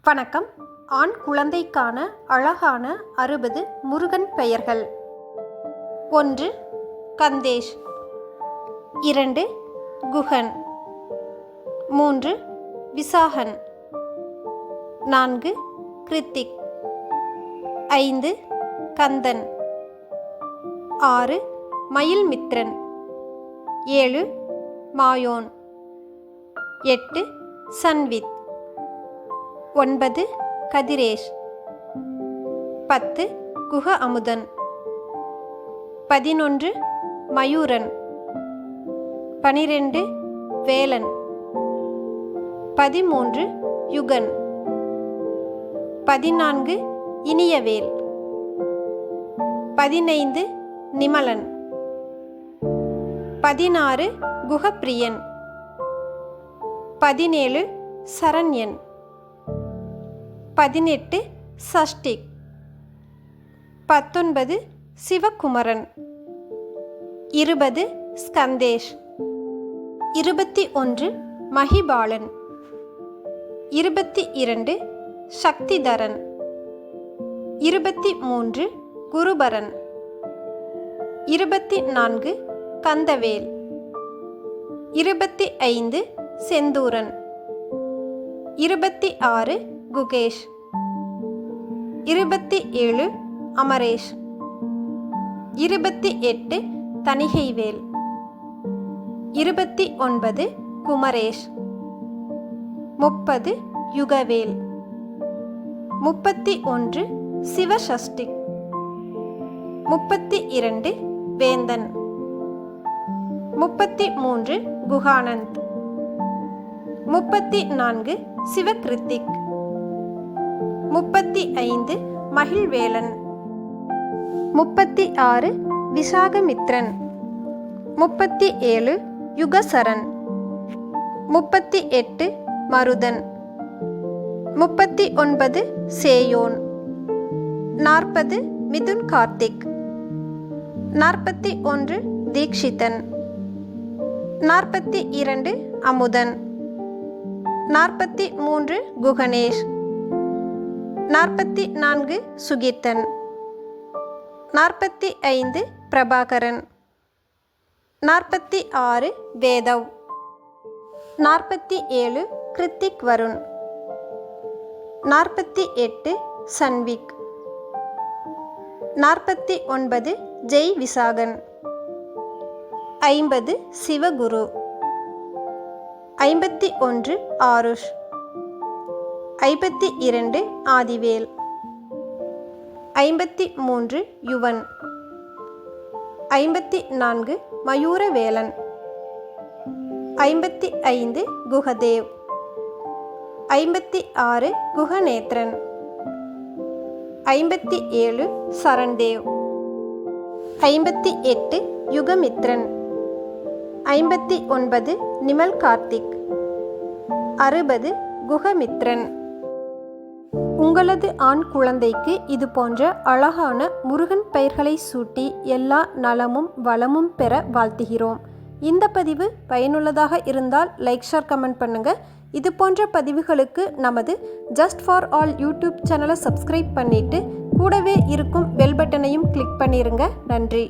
வணக்கம். ஆண் குழந்தைக்கான அழகான 60 முருகன் பெயர்கள். 1. கந்தேஷ். 2. குஹன். 3. விசாகன். 4. கிருத்திக். 5. கந்தன். 6. மயில்மித்ரன். 7. மாயோன். 8. சன்வித். 9. கதிரேஷ். 10. குஹ அமுதன். 11. மயூரன். 12. வேலன். 13. யுகன். 14. இனியவேல். 15. நிமலன். 16. குஹப்பிரியன். 17. சரண்யன். 18. சஷ்டிக். 19. சிவகுமரன். 20. ஸ்கந்தேஷ். 21. மகிபாலன். 22. சக்திதரன். 23. குருபரன். 24. கந்தவேல். 25. செந்தூரன். 26. குகேஷ். 27. அமரேஷ். 28. தணிகைவேல். 29. குமரேஷ். 30. யுகவேல். 31. சிவசஷ்டிக். 32. வேந்தன். 33. குஹானந்த். 34. சிவகிருத்திக். 35. மகிழ்வேலன். 36. விசாகமித்ரன். 37. யுகசரன். 38. மருதன். 39. சேயோன். 40. மிதுன் கார்த்திக். 41. தீக்ஷிதன். 42. அமுதன். 43. குகணேஷ். 44. சுகீர்த்தன். 45. பிரபாகரன். 46. வேதவ். 47. கிருத்திக் வருண். 48. சன்விக். 49. ஜெய் விசாகன். 50. சிவகுரு. 51. ஆருஷ். 52. ஆதிவேல். 53. யுவன். 54. மயூரவேலன். 55. குஹதேவ். 56. குஹநேத்ரன். 57. சரண்தேவ். 58. யுகமித்ரன். 59. நிமல் கார்த்திக். 60. குஹமித்ரன். உங்களது ஆண் குழந்தைக்கு இது போன்ற அழகான முருகன் பெயர்களை சூட்டி எல்லா நலமும் வளமும் பெற வாழ்த்துகிறோம். இந்த பதிவு பயனுள்ளதாக இருந்தால் லைக், ஷேர், கமெண்ட் பண்ணுங்கள். இது போன்ற பதிவுகளுக்கு நமது ஜஸ்ட் ஃபார் ஆல் யூடியூப் சேனலை சப்ஸ்கிரைப் பண்ணிவிட்டு கூடவே இருக்கும் பெல் பட்டனையும் கிளிக் பண்ணிடுங்க. நன்றி.